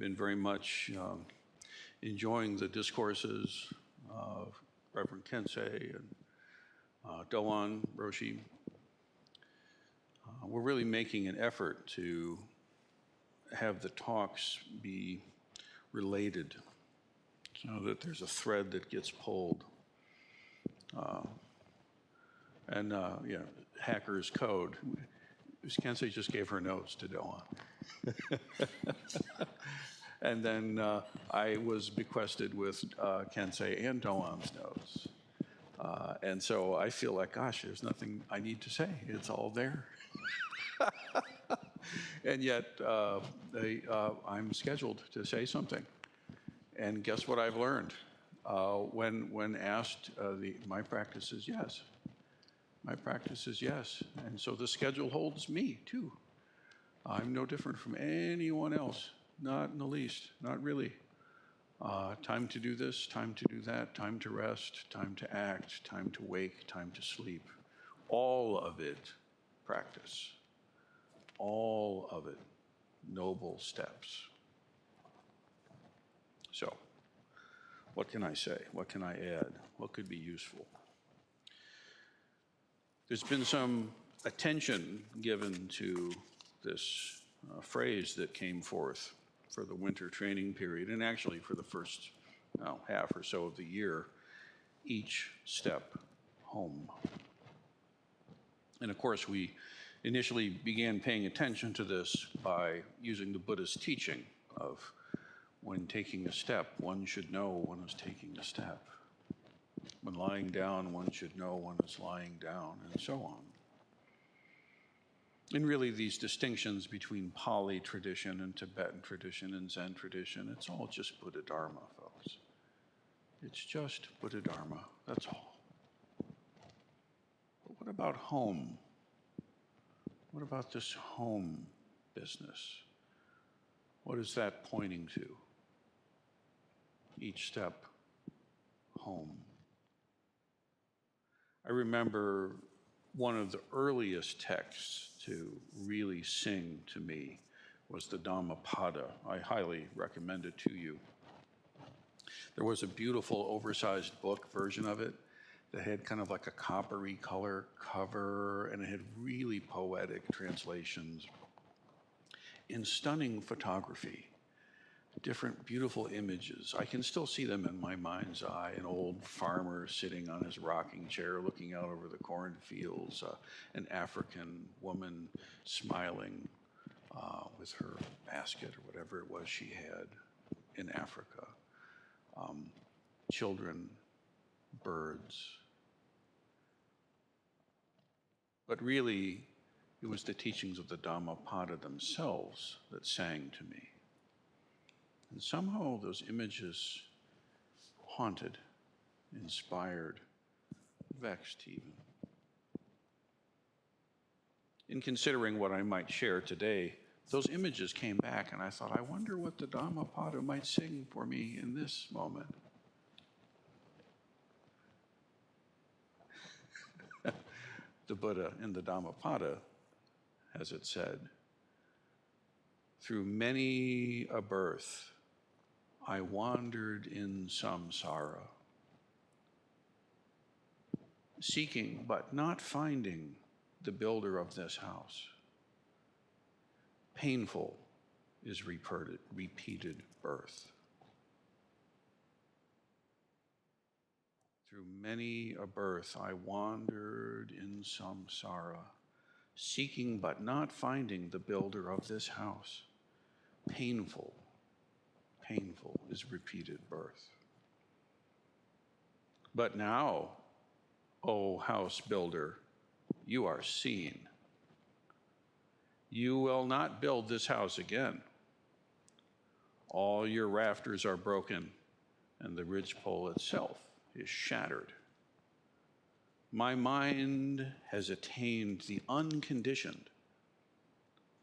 been very much enjoying the discourses of Reverend Kensei and Doan Roshi. We're really making an effort to have the talks be related so that there's a thread that gets pulled. Yeah, hacker's code. Kensei just gave her notes to Doan. And then I was bequested with Kensei and Doan's notes. And so I feel like, gosh, there's nothing I need to say. It's all there. And yet I'm scheduled to say something. And guess what I've learned? When asked, my practice is yes. My practice is yes. And so the schedule holds me, too. I'm no different from anyone else, not in the least, not really. Time to do this, time to do that, time to rest, time to act, time to wake, time to sleep. All of it practice. All of it noble steps. So, what can I say? What can I add? What could be useful? There's been some attention given to this phrase that came forth for the winter training period, and actually for the first half or so of the year, each step home. And of course, we initially began paying attention to this by using the Buddha's teaching of when taking a step, one should know one is taking a step. When lying down, one should know one is lying down, and so on. And really, these distinctions between Pali tradition and Tibetan tradition and Zen tradition, it's all just Buddha Dharma, folks. It's just Buddha Dharma, that's all. But what about home? What about this home business? What is that pointing to? Each step home. I remember one of the earliest texts to really sing to me was the Dhammapada. I highly recommend it to you. There was a beautiful oversized book version of it that had kind of like a coppery color cover, and it had really poetic translations in stunning photography. Different beautiful images. I can still see them in my mind's eye. An old farmer sitting on his rocking chair looking out over the cornfields, an African woman smiling with her basket or whatever it was she had in Africa. Children, birds. But really, it was the teachings of the Dhammapada themselves that sang to me. And somehow those images haunted, inspired, vexed even. In considering what I might share today, those images came back and I thought, I wonder what the Dhammapada might sing for me in this moment. The Buddha in the Dhammapada, as it said, through many a birth, I wandered in samsara, seeking but not finding the builder of this house. Painful is repeated birth. Through many a birth I wandered in samsara, seeking but not finding the builder of this house. Painful is repeated birth. But now, O house builder, you are seen. You will not build this house again. All your rafters are broken, and the ridgepole itself is shattered. My mind has attained the unconditioned.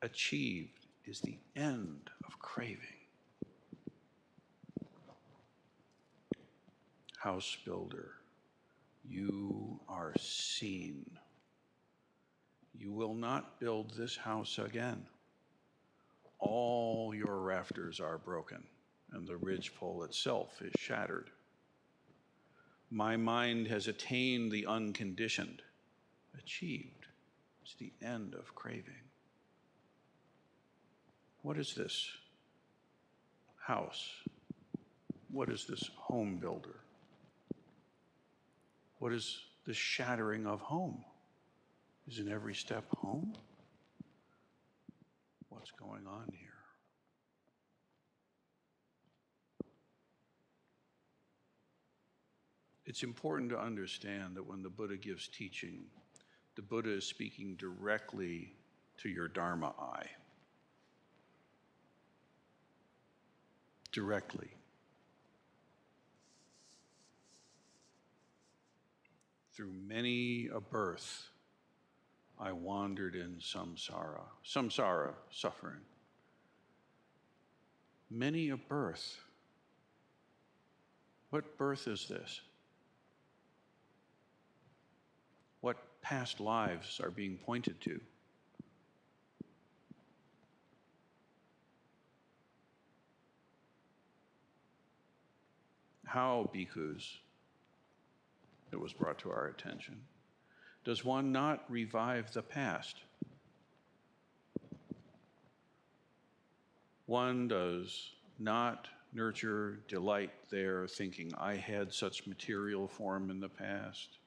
Achieved is the end of craving. House builder, you are seen. You will not build this house again. all your rafters are broken, and the ridgepole itself is shattered. My mind has attained the unconditioned, achieved. It's the end of craving. What is this house? What is this home builder? What is the shattering of home? Isn't every step home? What's going on here? It's important to understand that when the Buddha gives teaching, the Buddha is speaking directly to your Dharma eye. Directly. Through many a birth, I wandered in samsara. Samsara, suffering. Many a birth. What birth is this? What past lives are being pointed to? How, bhikkhus, it was brought to our attention, does one not revive the past? One does not nurture delight there, thinking, I had such material form in the past.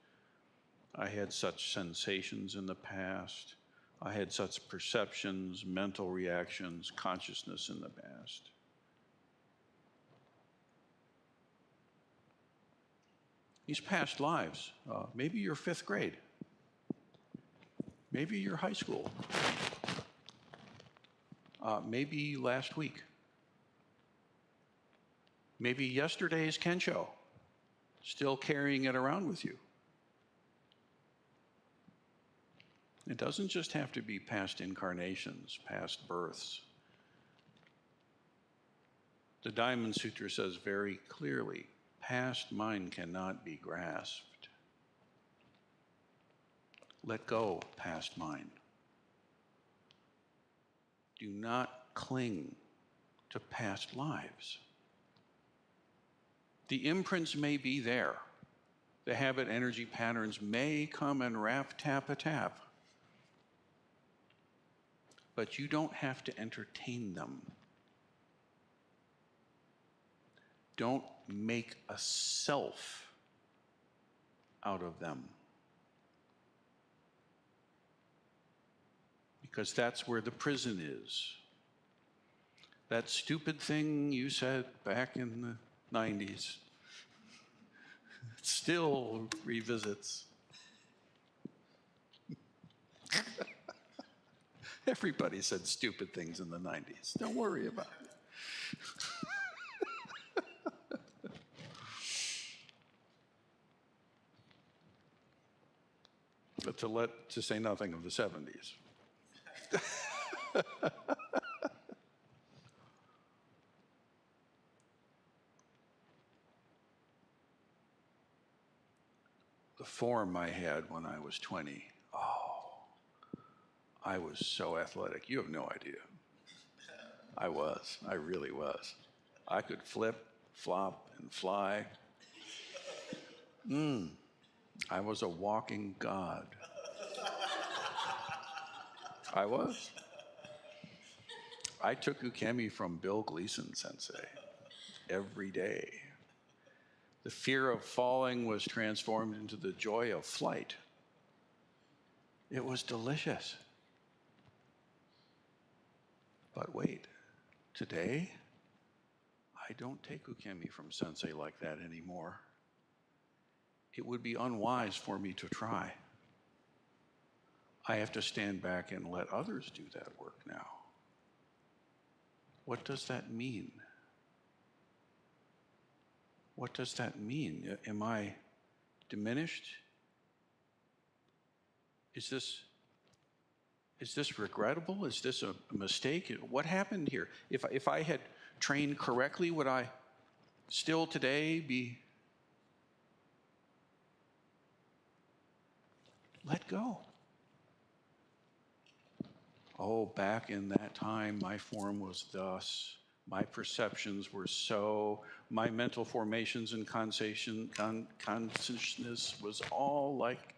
I had such sensations in the past. I had such perceptions, mental reactions, consciousness in the past. These past lives, maybe you're fifth grade. Maybe you're high school. Maybe last week. Maybe yesterday's Kensho, still carrying it around with you. It doesn't just have to be past incarnations, past births. The Diamond Sutra says very clearly, past mind cannot be grasped. Let go, past mind. Do not cling to past lives. The imprints may be there. The habit energy patterns may come and tap. But you don't have to entertain them. Don't make a self out of them. Because that's where the prison is. That stupid thing you said back in the 90s still revisits. Everybody said stupid things in the 90s. Don't worry about it. But to say nothing of the 70s. The form I had when I was 20, I was so athletic. You have no idea. I really was. I could flip, flop, and fly. I was a walking god. I was. I took ukemi from Bill Gleason sensei every day. The fear of falling was transformed into the joy of flight. It was delicious. But wait, today, I don't take ukemi from sensei like that anymore. It would be unwise for me to try. I have to stand back and let others do that work now. What does that mean? What does that mean? Am I diminished? Is this regrettable? Is this a mistake? What happened here? If I had trained correctly, would I still today be? Let go. Oh, back in that time, my form was thus. My perceptions were so. My mental formations and consciousness was all like,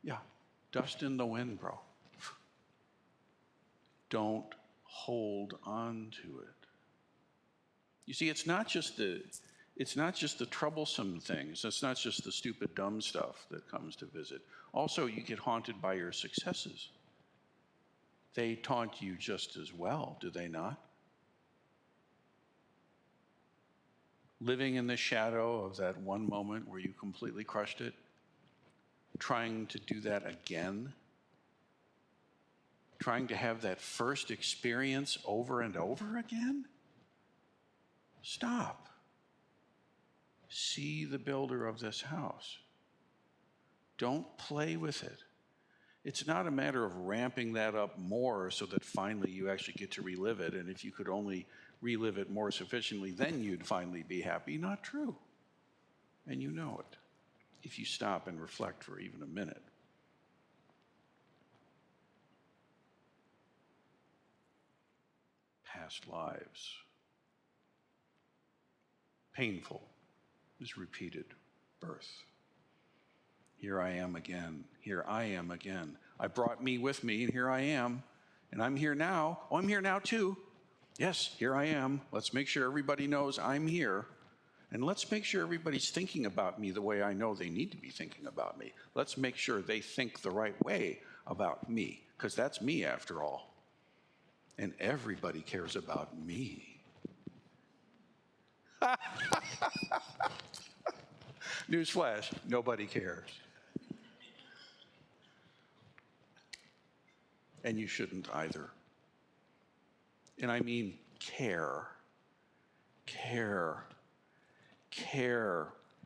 yeah, dust in the wind, bro. Don't hold on to it. You see, it's not just the troublesome things. It's not just the stupid, dumb stuff that comes to visit. Also, you get haunted by your successes. They taunt you just as well, do they not? Living in the shadow of that one moment where you completely crushed it, trying to do that again, trying to have that first experience over and over again? Stop. See the builder of this house. Don't play with it. It's not a matter of ramping that up more so that finally you actually get to relive it. And if you could only relive it more sufficiently, then you'd finally be happy. Not true. And you know it if you stop and reflect for even a minute. Past lives. Painful is repeated birth. Here I am again. Here I am again. I brought me with me, and here I am. And I'm here now. Oh, I'm here now too. Yes, here I am. Let's make sure everybody knows I'm here. And let's make sure everybody's thinking about me the way I know they need to be thinking about me. Let's make sure they think the right way about me, because that's me after all. And everybody cares about me. Newsflash, nobody cares. And you shouldn't either. And I mean care,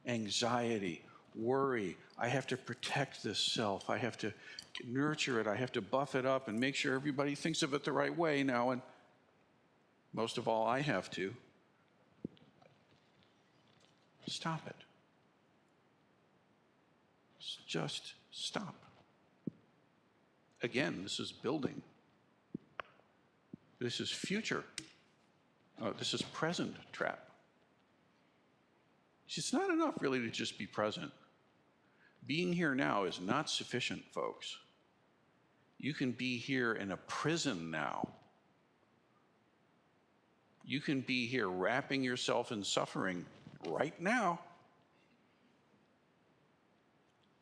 anxiety, worry. I have to protect this self. I have to nurture it. I have to buff it up and make sure everybody thinks of it the right way now. And most of all, I have to. Stop it. Just stop. Again, this is building. This is future. This is present trap. It's not enough really to just be present. Being here now is not sufficient, folks. You can be here in a prison now. You can be here wrapping yourself in suffering right now.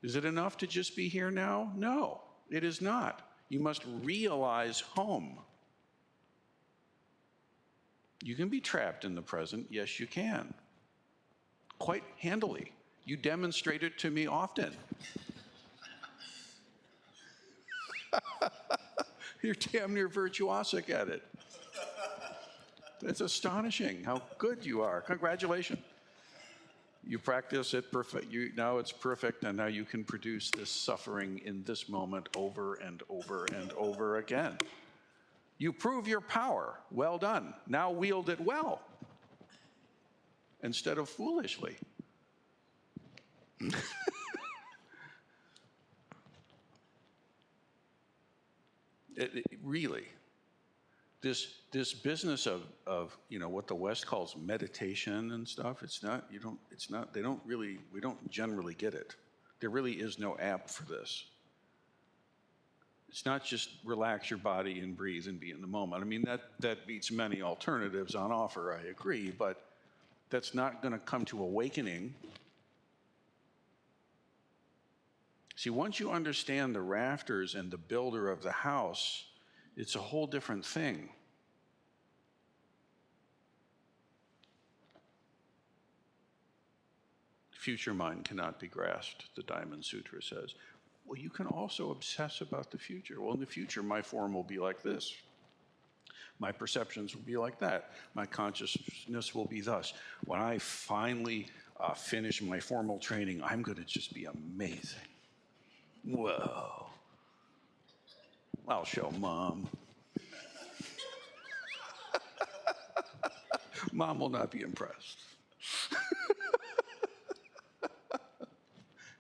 Is it enough to just be here now? No, it is not. You must realize home. You can be trapped in the present. Yes, you can. Quite handily. You demonstrate it to me often. You're damn near virtuosic at it. It's astonishing how good you are. Congratulations. You practice it perfect. Now it's perfect, and now you can produce this suffering in this moment over and over and over again. You prove your power. Well done. Now wield it well instead of foolishly. Really, this business of what the West calls meditation and stuff, we don't generally get it. There really is no app for this. It's not just relax your body and breathe and be in the moment. I mean, that beats many alternatives on offer, I agree, but that's not going to come to awakening. See, once you understand the rafters and the builder of the house, it's a whole different thing. Future mind cannot be grasped, the Diamond Sutra says. Well, you can also obsess about the future. Well, in the future, my form will be like this. My perceptions will be like that. My consciousness will be thus. When I finally finish my formal training, I'm going to just be amazing. Whoa. I'll show Mom. Mom will not be impressed.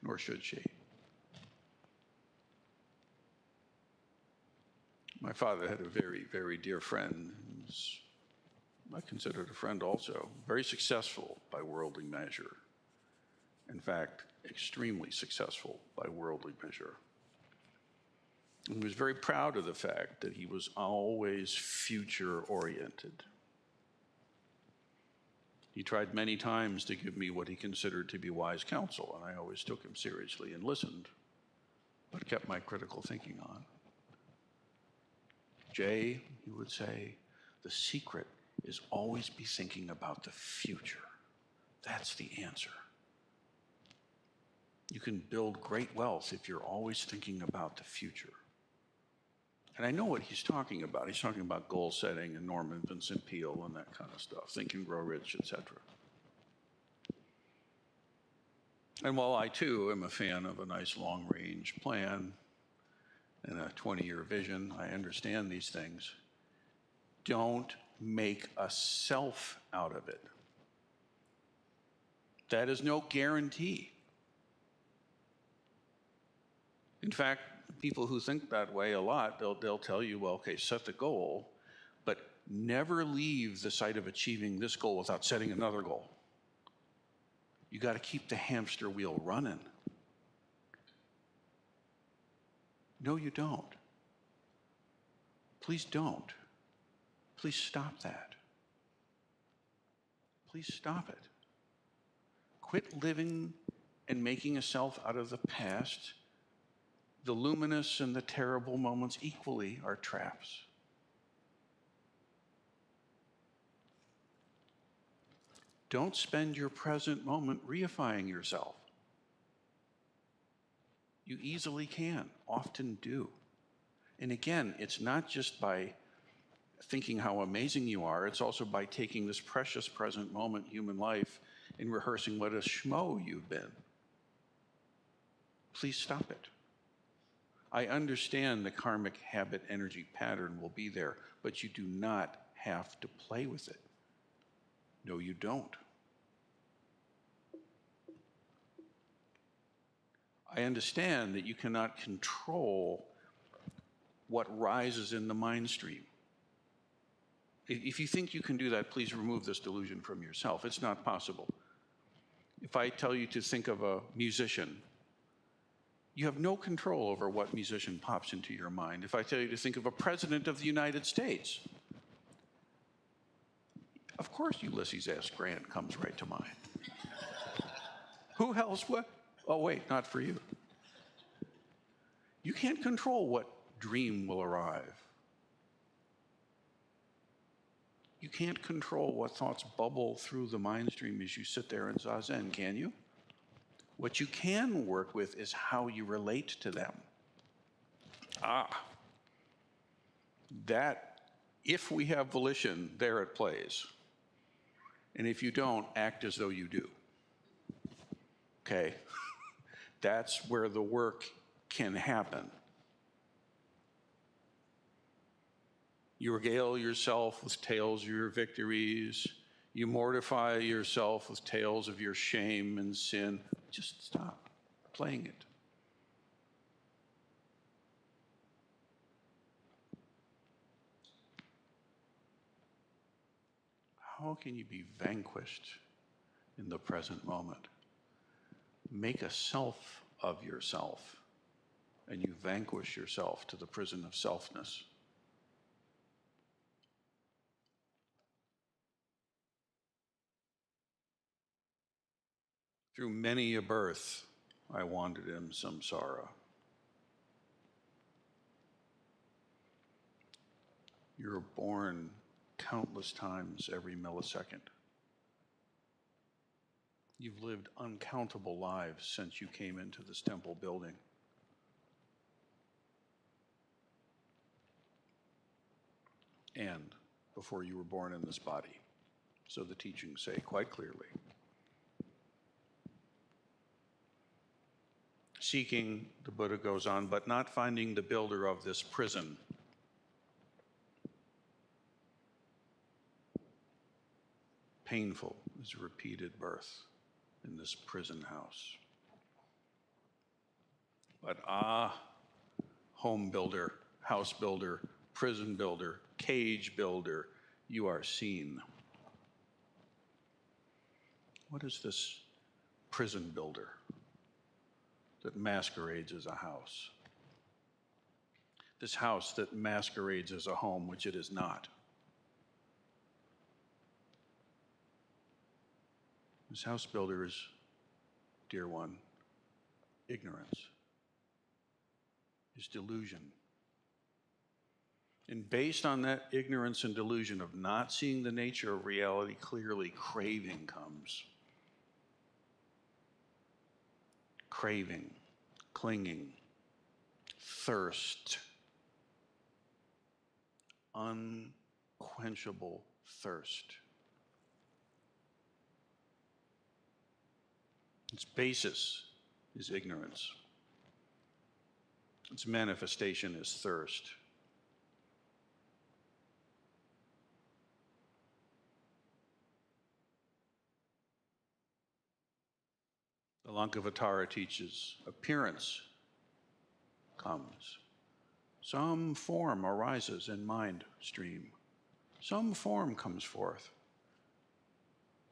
Nor should she. My father had a very, very dear friend, who's I considered a friend also, very successful by worldly measure. In fact, extremely successful by worldly measure. And he was very proud of the fact that he was always future-oriented. He tried many times to give me what he considered to be wise counsel, and I always took him seriously and listened, but kept my critical thinking on. Jay, he would say, the secret is always be thinking about the future. That's the answer. You can build great wealth if you're always thinking about the future. And I know what he's talking about. He's talking about goal setting and Norman Vincent Peale and that kind of stuff, Think and Grow Rich, etc. And while I too am a fan of a nice long-range plan and a 20-year vision, I understand these things. Don't make a self out of it. That is no guarantee. In fact, people who think that way a lot, they'll tell you, well, okay, set the goal, but never leave the sight of achieving this goal without setting another goal. You got to keep the hamster wheel running. No, you don't. Please don't. Please stop that. Please stop it. Quit living and making a self out of the past. The luminous and the terrible moments equally are traps. Don't spend your present moment reifying yourself. You easily can, often do. And again, it's not just by thinking how amazing you are, it's also by taking this precious present moment, human life, and rehearsing what a schmo you've been. Please stop it. I understand the karmic habit energy pattern will be there, but you do not have to play with it. No, you don't. I understand that you cannot control what rises in the mind stream. If you think you can do that, please remove this delusion from yourself. It's not possible. If I tell you to think of a musician, you have no control over what musician pops into your mind. If I tell you to think of a president of the United States, of course Ulysses S. Grant comes right to mind. Who else? What? Oh, wait, not for you. You can't control what dream will arrive. You can't control what thoughts bubble through the mind stream as you sit there in Zazen, can you? What you can work with is how you relate to them. That, if we have volition, there it plays. And if you don't, act as though you do. Okay? That's where the work can happen. You regale yourself with tales of your victories. You mortify yourself with tales of your shame and sin. Just stop playing it. How can you be vanquished in the present moment? Make a self of yourself, and you vanquish yourself to the prison of selfness. Through many a birth, I wandered in samsara. You're born countless times every millisecond. You've lived uncountable lives since you came into this temple building. And before you were born in this body. So the teachings say quite clearly. Seeking, the Buddha goes on, but not finding the builder of this prison. Painful is repeated birth in this prison house. But home builder, house builder, prison builder, cage builder, you are seen. What is this prison builder that masquerades as a house? This house that masquerades as a home, which it is not. This house builder is, dear one, ignorance, is delusion. And based on that ignorance and delusion of not seeing the nature of reality clearly, craving comes. Craving, clinging, thirst, unquenchable thirst. Its basis is ignorance. Its manifestation is thirst. The Lankavatara teaches appearance comes. Some form arises in mind stream. Some form comes forth.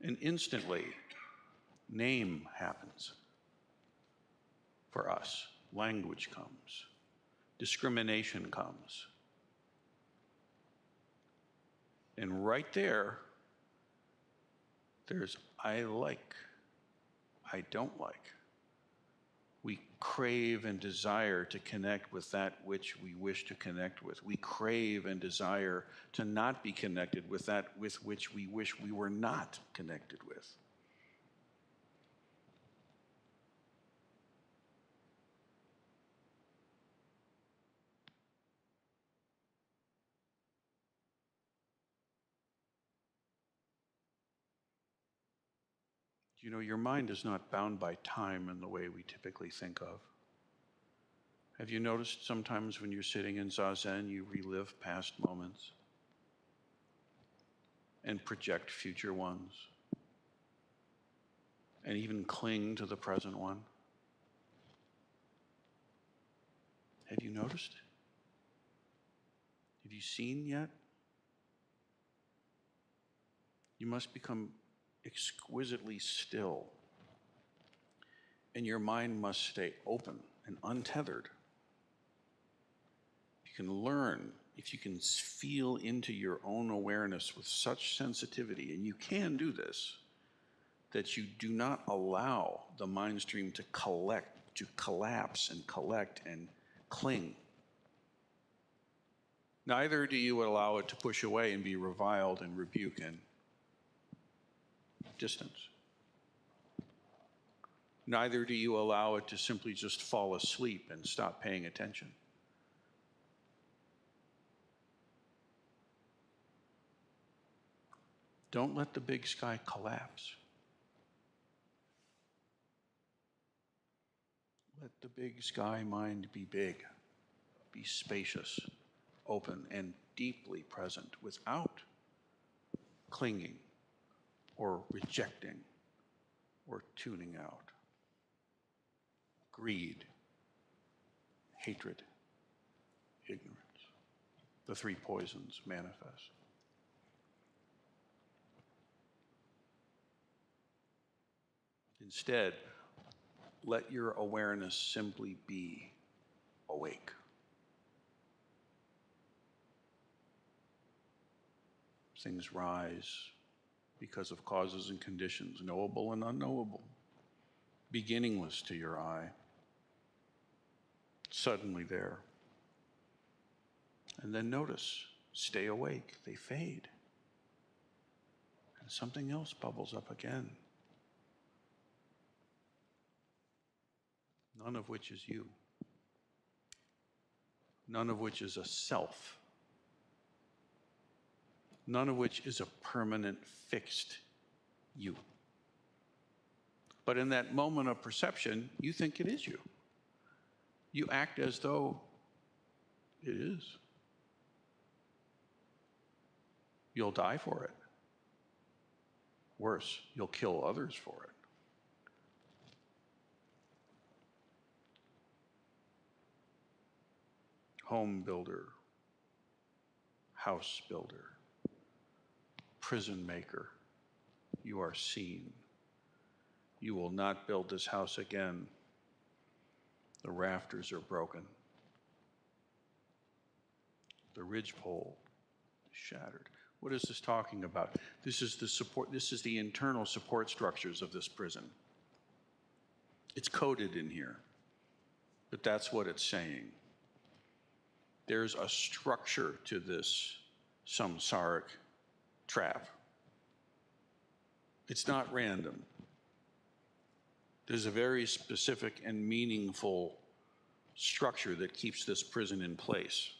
And instantly, name happens for us. Language comes. Discrimination comes. And right there, there's I like, I don't like. We crave and desire to connect with that which we wish to connect with. We crave and desire to not be connected with that with which we wish we were not connected with. You know, your mind is not bound by time in the way we typically think of. Have you noticed sometimes when you're sitting in Zazen, you relive past moments and project future ones and even cling to the present one? Have you noticed? Have you seen yet? You must become exquisitely still, and your mind must stay open and untethered. You can learn, if you can feel into your own awareness with such sensitivity, and you can do this, that you do not allow the mind stream to collapse and collect and cling. Neither do you allow it to push away and be reviled and rebuke and distance. Neither do you allow it to simply just fall asleep and stop paying attention. Don't let the big sky collapse. Let the big sky mind be big, be spacious, open, and deeply present without clinging or rejecting or tuning out. Greed, hatred, ignorance. The three poisons manifest. Instead, let your awareness simply be awake. Things rise because of causes and conditions, knowable and unknowable, beginningless to your eye, suddenly there. And then notice, stay awake, they fade. And something else bubbles up again. None of which is you. None of which is a self. None of which is a permanent, fixed you. But in that moment of perception, you think it is you. You act as though it is. You'll die for it. Worse, you'll kill others for it. Home builder, house builder, prison maker. You are seen. You will not build this house again. The rafters are broken. The ridgepole is shattered. What is this talking about? This is the support, this is the internal support structures of this prison. It's coded in here, but that's what it's saying. There's a structure to this samsaric trap. It's not random. There's a very specific and meaningful structure that keeps this prison in place.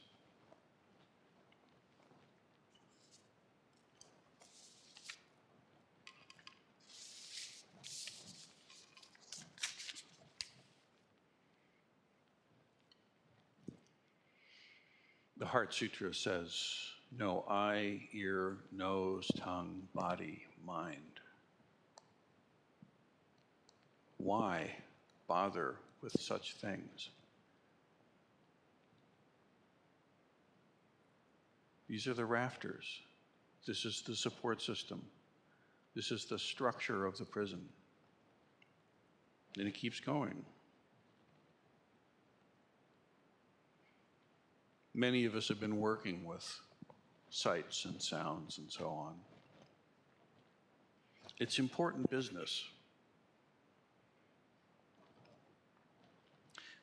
The Heart Sutra says, no eye, ear, nose, tongue, body, mind. Why bother with such things? These are the rafters. This is the support system. This is the structure of the prison. And it keeps going. Many of us have been working with sights and sounds and so on. It's important business.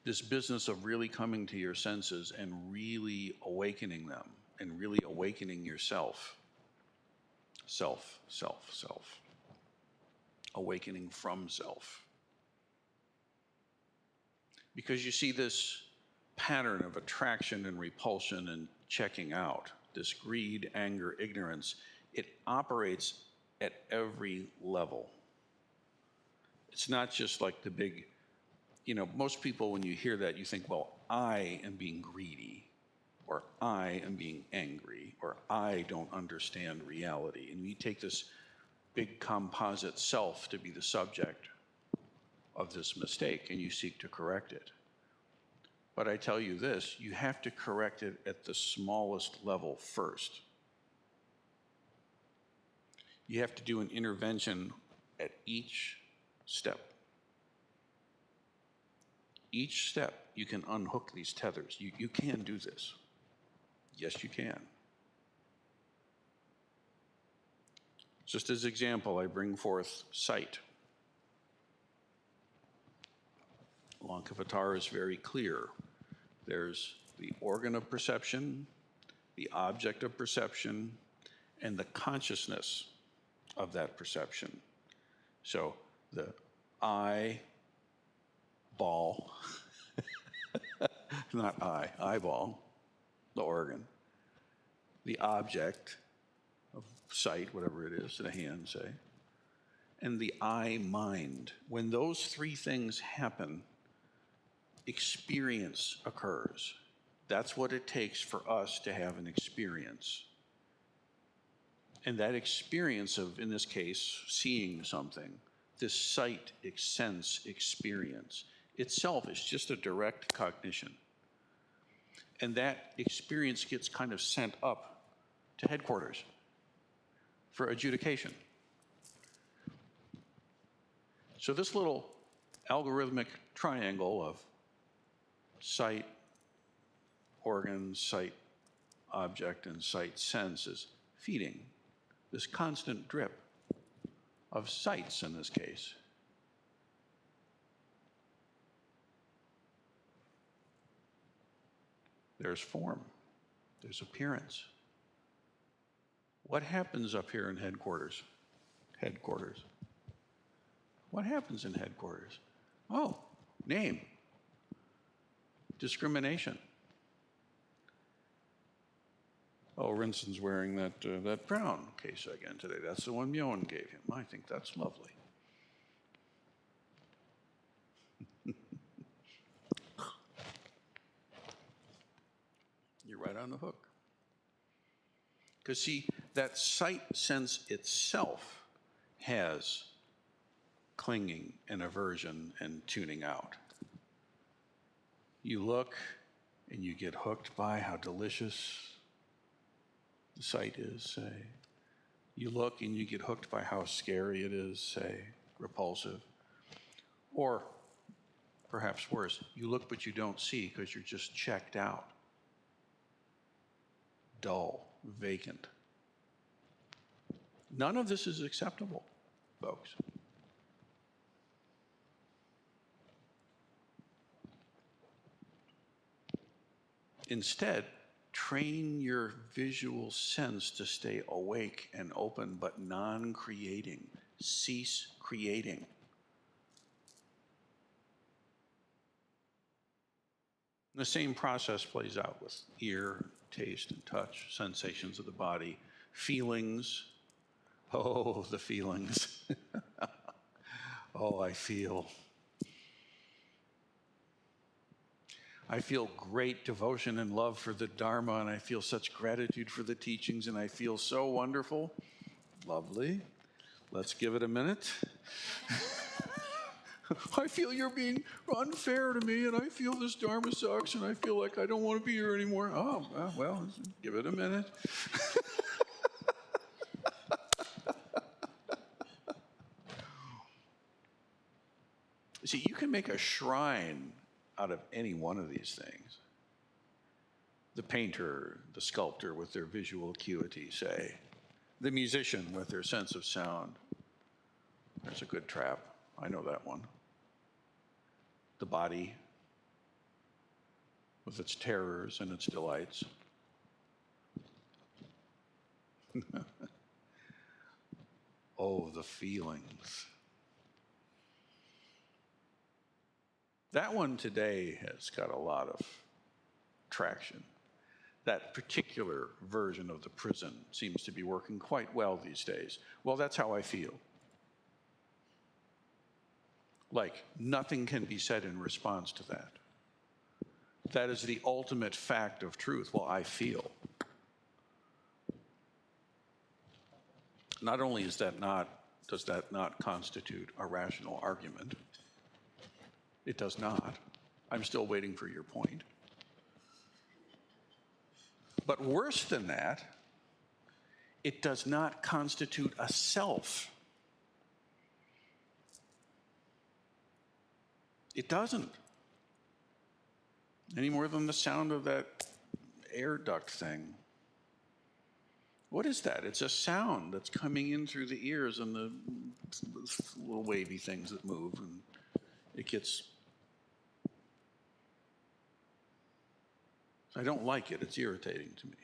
This business of really coming to your senses and really awakening them and really awakening yourself. Self, self, self. Awakening from self. Because you see this pattern of attraction and repulsion and checking out, this greed, anger, ignorance, it operates at every level. It's not just like the big, most people when you hear that, you think, well, I am being greedy, or I am being angry, or I don't understand reality. And you take this big composite self to be the subject of this mistake, and you seek to correct it. But I tell you this, you have to correct it at the smallest level first. You have to do an intervention at each step. Each step, you can unhook these tethers. You can do this. Yes, you can. Just as example, I bring forth sight. Lankavatara is very clear. There's the organ of perception, the object of perception, and the consciousness of that perception. So the eyeball, not eye, eyeball, the organ, the object of sight, whatever it is, the hand, say, and the I mind. When those three things happen, experience occurs. That's what it takes for us to have an experience. And that experience of, in this case, seeing something, this sight sense experience itself is just a direct cognition. And that experience gets kind of sent up to headquarters for adjudication. So this little algorithmic triangle of sight, organ, sight, object, and sight sense is feeding this constant drip of sights in this case. There's form, there's appearance. What happens up here in headquarters? Headquarters. What happens in headquarters? Oh, name. Discrimination. Oh, Rinsen's wearing that brown case again today. That's the one Myoen gave him. I think that's lovely. You're right on the hook. Because see, that sight sense itself has clinging and aversion and tuning out. You look and you get hooked by how delicious the sight is, say. You look and you get hooked by how scary it is, say, repulsive. Or perhaps worse, you look but you don't see because you're just checked out. Dull, vacant. None of this is acceptable, folks. Instead, train your visual sense to stay awake and open but non-creating. Cease creating. The same process plays out with ear, taste, and touch, sensations of the body, feelings. Oh, the feelings. Oh, I feel great devotion and love for the Dharma, and I feel such gratitude for the teachings, and I feel so wonderful. Lovely. Let's give it a minute. I feel you're being unfair to me, and I feel this Dharma sucks, and I feel like I don't want to be here anymore. Oh, well, give it a minute. See, you can make a shrine out of any one of these things. The painter, the sculptor with their visual acuity, say. The musician with their sense of sound. There's a good trap. I know that one. The body with its terrors and its delights. Oh, the feelings. That one today has got a lot of traction. That particular version of the prison seems to be working quite well these days. Well, that's how I feel. Like, nothing can be said in response to that. That is the ultimate fact of truth. Well, I feel. Not only does that not constitute a rational argument, it does not. I'm still waiting for your point. But worse than that, it does not constitute a self. It doesn't. Any more than the sound of that air duct thing. What is that? It's a sound that's coming in through the ears and the little wavy things that move, and it gets... I don't like it. It's irritating to me.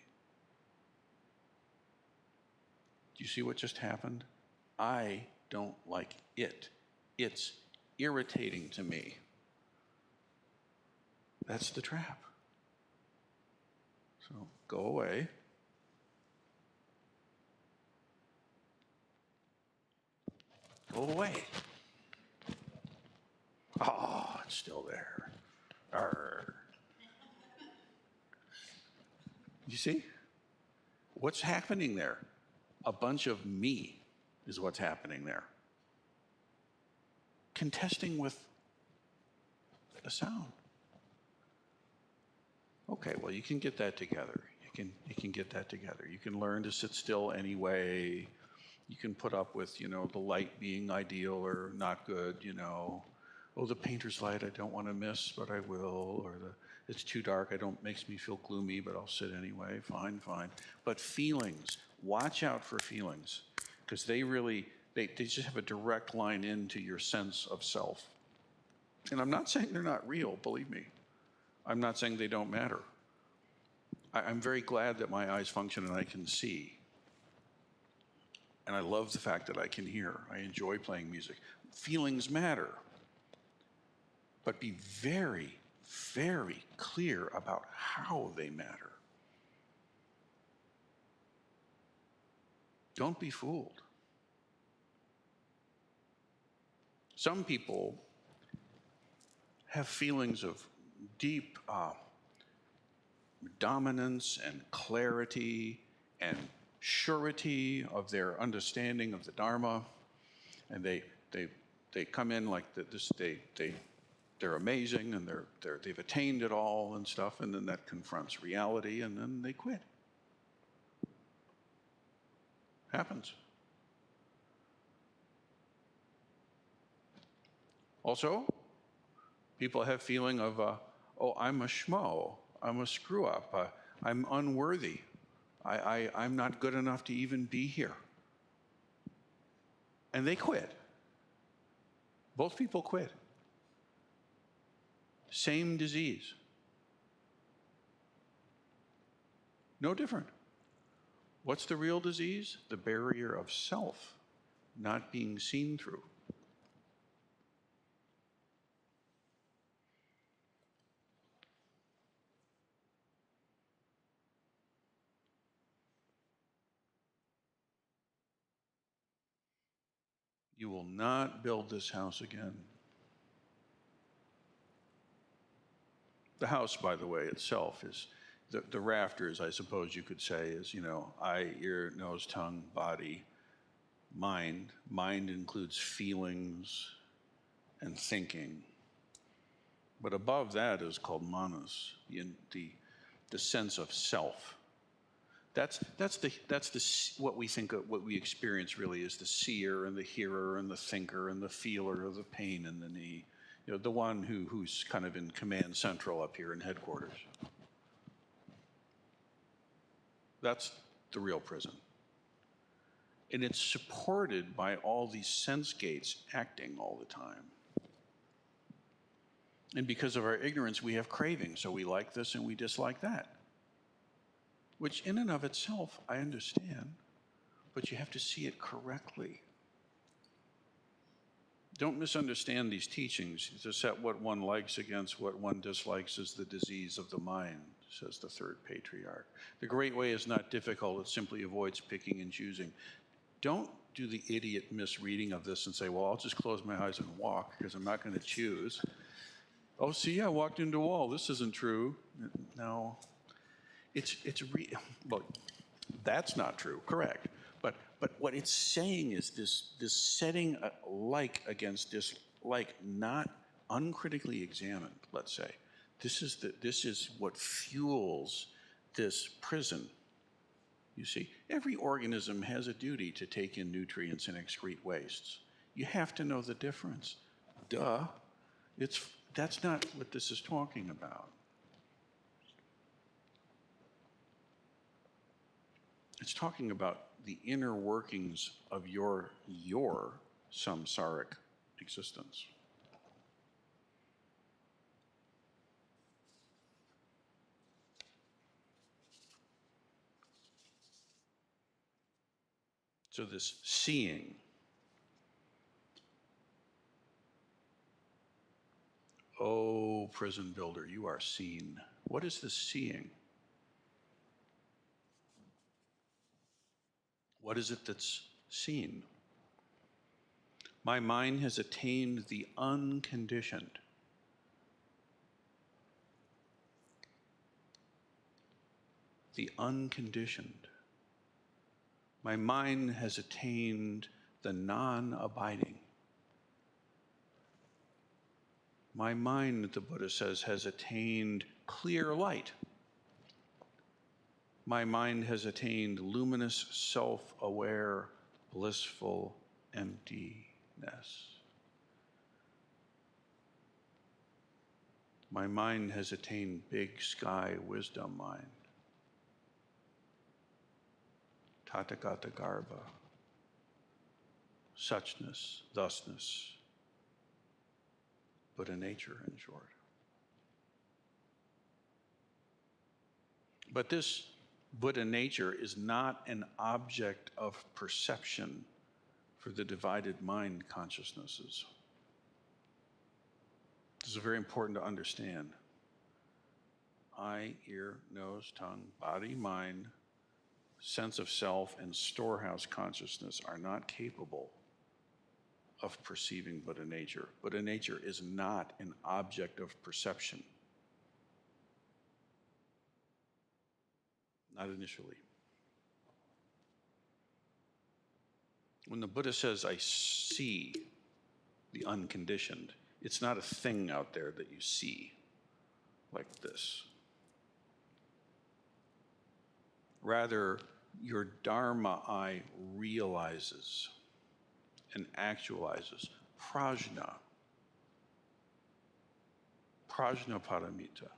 Do you see what just happened? I don't like it. It's irritating to me. That's the trap. So go away. Go away. Oh, it's still there. Arr. You see? What's happening there? A bunch of me is what's happening there. Contesting with a sound. Okay, well, you can get that together. You can get that together. You can learn to sit still anyway. You can put up with, the light being ideal or not good, Oh, the painter's light I don't want to miss, but I will. Or it's too dark, makes me feel gloomy, but I'll sit anyway. Fine. But feelings, watch out for feelings, because they just have a direct line into your sense of self. And I'm not saying they're not real, believe me. I'm not saying they don't matter. I'm very glad that my eyes function and I can see. And I love the fact that I can hear. I enjoy playing music. Feelings matter. But be very, very clear about how they matter. Don't be fooled. Some people have feelings of deep dominance and clarity and surety of their understanding of the Dharma, and they come in like this. They're amazing and they've attained it all and stuff, and then that confronts reality, and then they quit. Happens. Also, people have feeling of, oh, I'm a schmo, I'm a screw up, I'm unworthy, I'm not good enough to even be here. And they quit. Both people quit. Same disease. No different. What's the real disease? The barrier of self, not being seen through. You will not build this house again. The house, by the way, itself is, the rafters, I suppose you could say, is, eye, ear, nose, tongue, body, mind. Mind includes feelings and thinking. But above that is called manas, the sense of self. That's what we think of, what we experience really is the seer and the hearer and the thinker and the feeler of the pain in the knee. The one who's kind of in command central up here in headquarters. That's the real prison. And it's supported by all these sense gates acting all the time. And because of our ignorance, we have cravings. So we like this and we dislike that. Which in and of itself, I understand, but you have to see it correctly. Don't misunderstand these teachings. To set what one likes against what one dislikes is the disease of the mind, says the third patriarch. The great way is not difficult, it simply avoids picking and choosing. Don't do the idiot misreading of this and say, well, I'll just close my eyes and walk because I'm not going to choose. Oh, see, I walked into a wall. This isn't true. No. Well, that's not true, correct. But what it's saying is this setting like against dislike, not uncritically examined, let's say. This is what fuels this prison. You see, every organism has a duty to take in nutrients and excrete wastes. You have to know the difference. Duh. That's not what this is talking about. It's talking about the inner workings of your samsaric existence. So this seeing, oh, prison builder, you are seen. What is this seeing? What is it that's seen? My mind has attained the unconditioned. The unconditioned. My mind has attained the non-abiding. My mind, the Buddha says, has attained clear light. My mind has attained luminous, self-aware, blissful emptiness. My mind has attained big sky wisdom mind. Tathagata Garbha. Suchness, thusness. Buddha nature, in short. But this Buddha nature is not an object of perception for the divided mind consciousnesses. This is very important to understand. Eye, ear, nose, tongue, body, mind, sense of self, and storehouse consciousness are not capable of perceiving Buddha nature. Buddha nature is not an object of perception. Not initially. When the Buddha says, I see the unconditioned, it's not a thing out there that you see like this. Rather, your Dharma eye realizes and actualizes prajna, prajna paramita.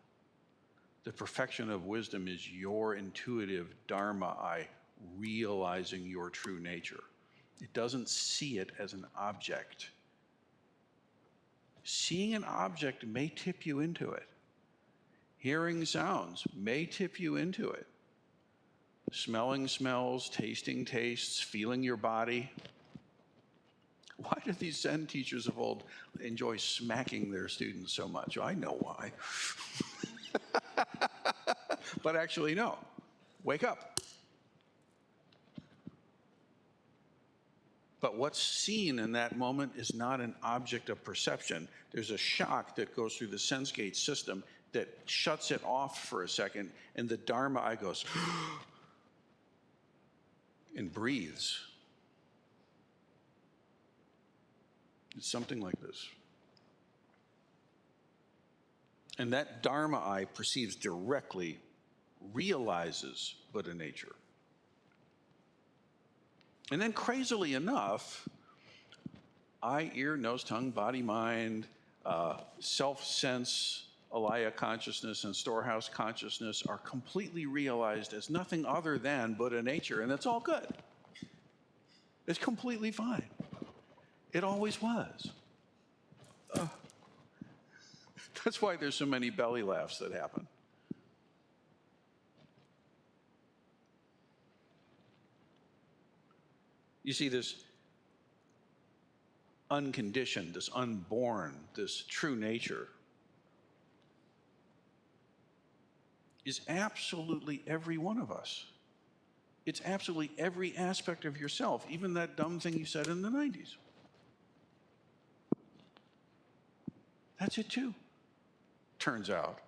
The perfection of wisdom is your intuitive Dharma eye realizing your true nature. It doesn't see it as an object. Seeing an object may tip you into it. Hearing sounds may tip you into it. Smelling smells, tasting tastes, feeling your body. Why do these Zen teachers of old enjoy smacking their students so much? I know why. But actually, no. Wake up. But what's seen in that moment is not an object of perception. There's a shock that goes through the sense gate system that shuts it off for a second, and the Dharma eye goes and breathes. It's something like this. And that Dharma eye perceives directly, realizes Buddha nature. And then crazily enough, eye, ear, nose, tongue, body, mind, self-sense, alaya consciousness, and storehouse consciousness are completely realized as nothing other than Buddha nature, and it's all good. It's completely fine. It always was. That's why there's so many belly laughs that happen. You see, this unconditioned, this unborn, this true nature is absolutely every one of us. It's absolutely every aspect of yourself, even that dumb thing you said in the 90s. That's it too, turns out.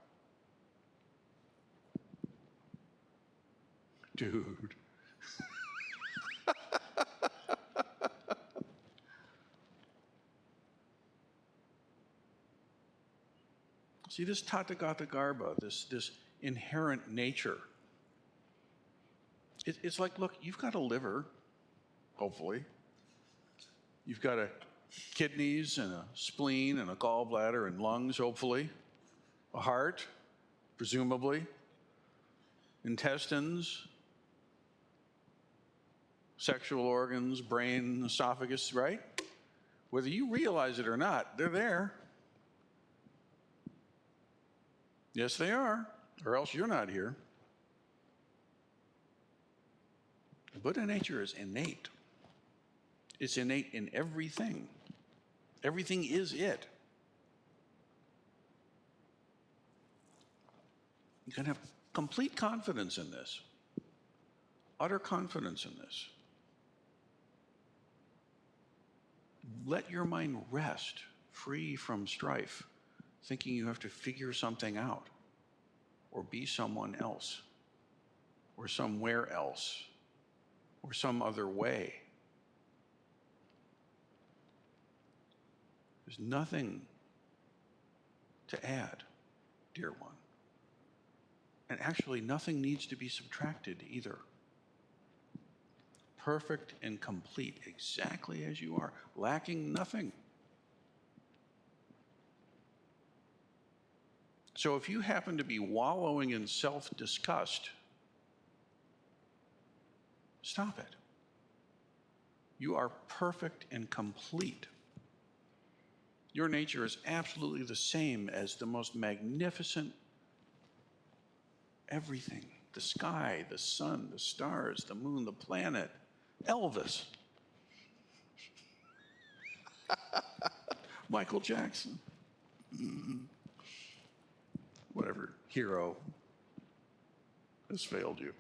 Dude. See, this Tathagata Garbha, this inherent nature, it's like, look, you've got a liver, hopefully. You've got kidneys and a spleen and a gallbladder and lungs, hopefully. A heart, presumably. Intestines, sexual organs, brain, esophagus, right? Whether you realize it or not, they're there. Yes, they are, or else you're not here. Buddha nature is innate. It's innate in everything. Everything is it. You can have complete confidence in this, utter confidence in this. Let your mind rest, free from strife, thinking you have to figure something out, or be someone else, or somewhere else, or some other way. There's nothing to add, dear one. And actually, nothing needs to be subtracted either. Perfect and complete, exactly as you are, lacking nothing. So if you happen to be wallowing in self-disgust, stop it. You are perfect and complete. Your nature is absolutely the same as the most magnificent everything. The sky, the sun, the stars, the moon, the planet, Elvis, Michael Jackson, whatever hero has failed you.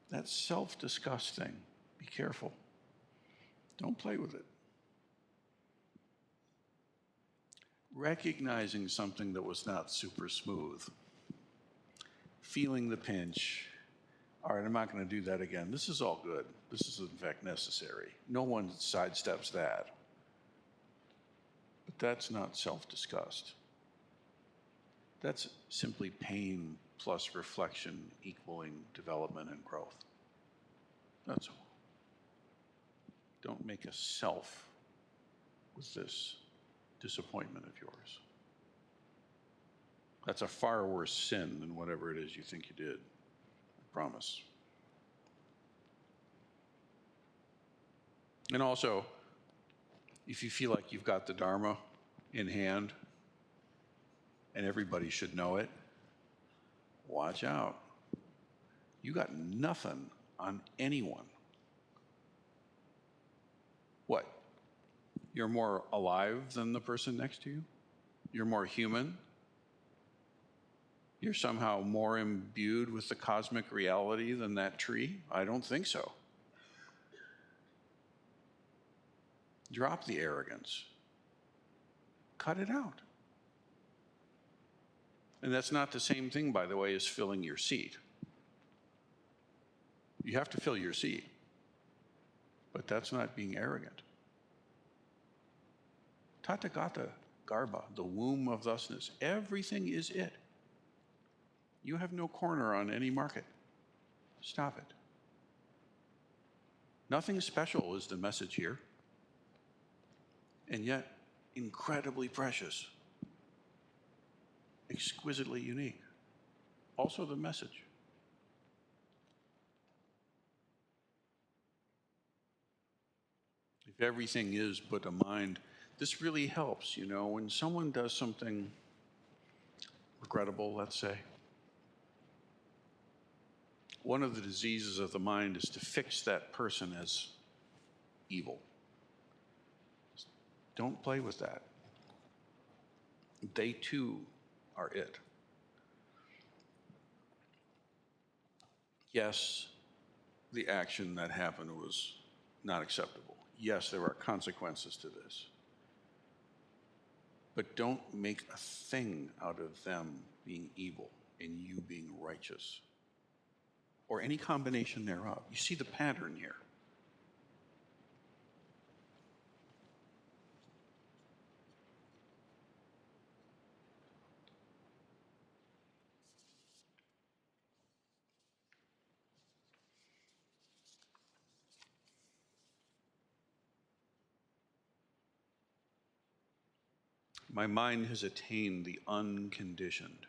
That self-disgust thing, be careful. Don't play with it. Recognizing something that was not super smooth. Feeling the pinch. All right, I'm not going to do that again. This is all good. This is, in fact, necessary. No one sidesteps that. But that's not self-disgust. That's simply pain plus reflection equaling development and growth. That's all. Don't make a self with this disappointment of yours. That's a far worse sin than whatever it is you think you did. I promise. And also, if you feel like you've got the Dharma in hand and everybody should know it, watch out. You got nothing on anyone. What? You're more alive than the person next to you? You're more human? You're somehow more imbued with the cosmic reality than that tree? I don't think so. Drop the arrogance. Cut it out. And that's not the same thing, by the way, as filling your seat. You have to fill your seat, but that's not being arrogant. Tathagata Garbha, the womb of thusness, everything is it. You have no corner on any market. Stop it. Nothing special is the message here, and yet incredibly precious, exquisitely unique. Also the message. If everything is but a mind, this really helps, you know, when someone does something regrettable, let's say. One of the diseases of the mind is to fix that person as evil. Don't play with that. They too are it. Yes, the action that happened was not acceptable. Yes, there are consequences to this. But don't make a thing out of them being evil and you being righteous, or any combination thereof. You see the pattern here. My mind has attained the unconditioned.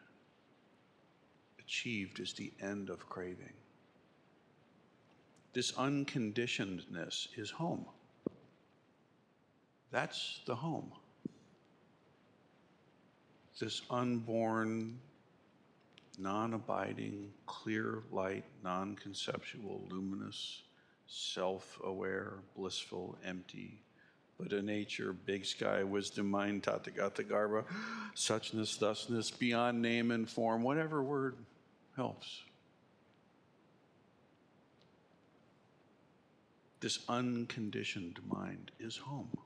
Achieved is the end of craving. This unconditionedness is home. That's the home. This unborn, non-abiding, clear light, non-conceptual, luminous, self-aware, blissful, empty, but a nature, big sky, wisdom, mind, tathagata garbha, suchness, thusness, beyond name and form, whatever word helps. This unconditioned mind is home.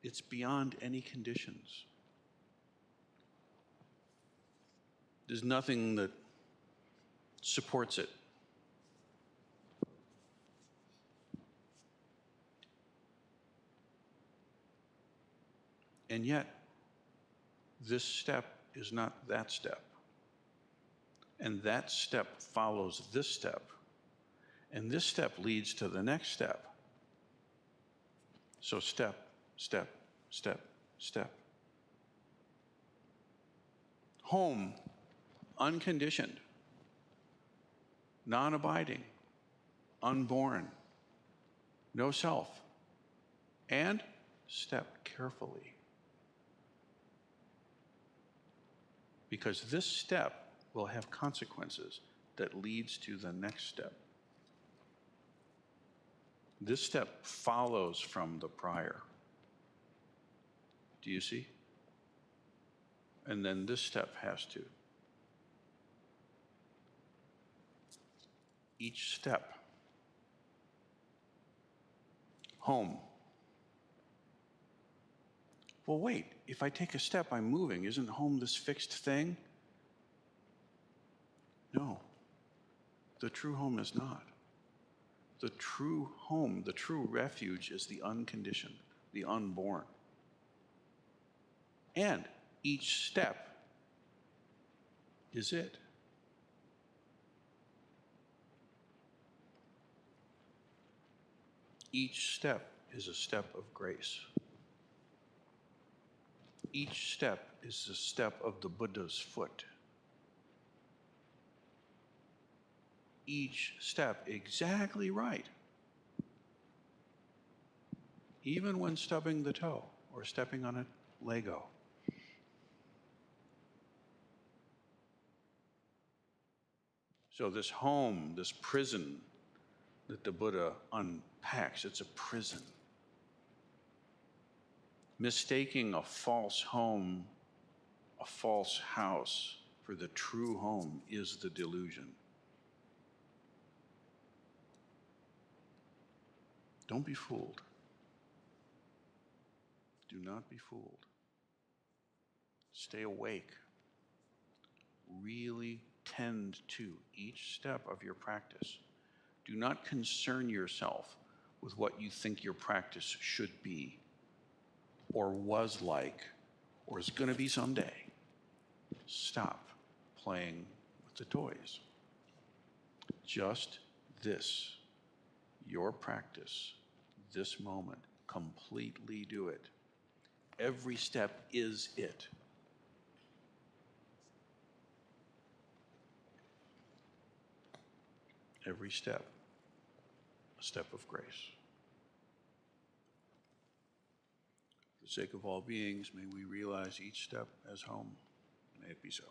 It's beyond any conditions. There's nothing that supports it. And yet, this step is not that step. And that step follows this step. And this step leads to the next step. So step, step, step, step. Home, unconditioned, non-abiding, unborn, no self. And step carefully. Because this step will have consequences that leads to the next step. This step follows from the prior. Do you see? And then this step has to. Each step. Home. Well, wait, if I take a step, I'm moving. Isn't home this fixed thing? No, the true home is not. The true home, the true refuge is the unconditioned, the unborn. And each step is it. Each step is a step of grace. Each step is a step of the Buddha's foot. Each step exactly right. Even when stubbing the toe or stepping on a Lego. So this home, this prison that the Buddha unpacks, it's a prison. Mistaking a false home, a false house for the true home is the delusion. Don't be fooled. Do not be fooled. Stay awake. Really tend to each step of your practice. Do not concern yourself with what you think your practice should be, or was like, or is going to be someday. Stop playing with the toys. Just this, your practice, this moment, completely do it. Every step is it. Every step, a step of grace. For the sake of all beings, may we realize each step as home. May it be so.